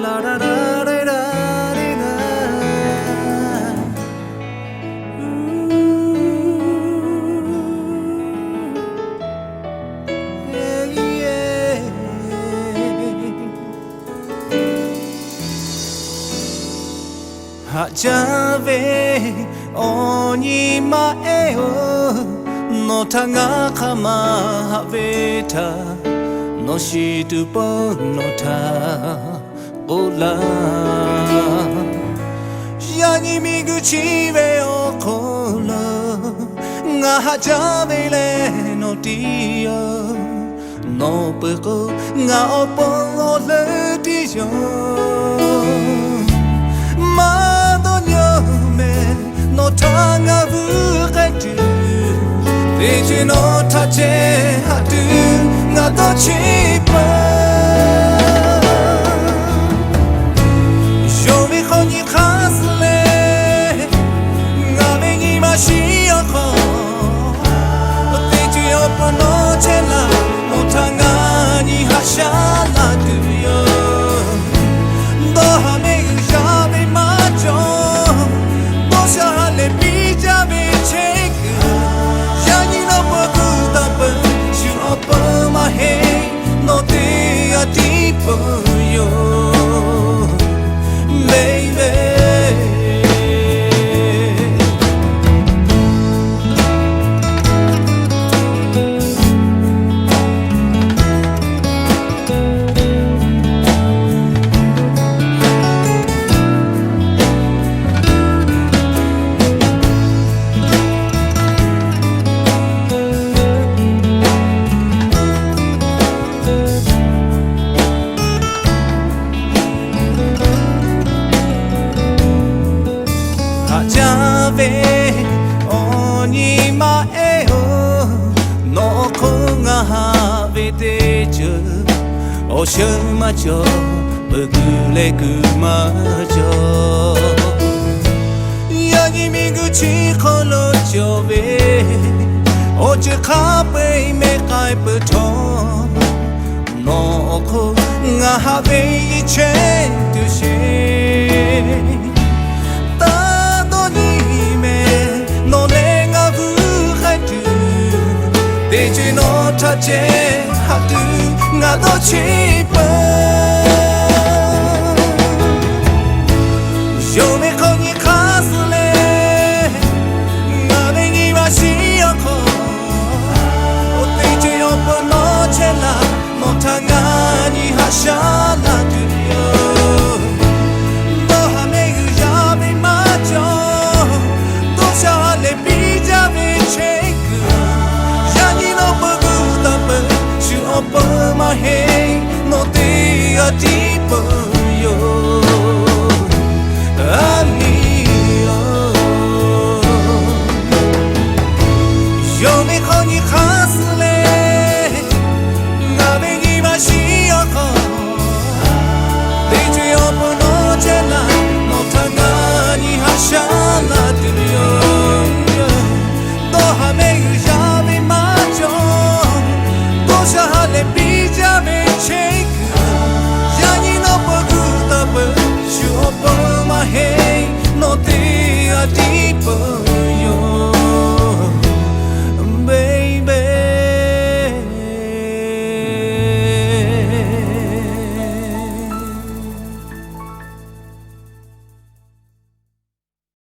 La da da da da da. Yeah, yeah. Hajave onima eo no tanga kama haveta no shitupo no ta ola yani miguchi ve okola nga hajave le no dio no peko nga opo le dio no tanga vugatu Deji no tache hatu nga dochipa Shomi khoni khasle nga bengi mashiyako Deji opo no chela no tanga ni hashala duyo Dohame ujabe macho Shale bija be check Yani no bogu tapa you open my head no te a deep yo baby Jave onima eo no konga havete jo oshima jo bugule kuma jo yagi miguchi kholo jobe oje khape me kai pato no ko nga have che tu she Deji no tache hatu nga dochipa Yome koni khasle nga bengi mashiyako Deji opo no chela no tanga ni hashala duyo Dohame ujabe macho Doshale bija be cheku Open my head, no te a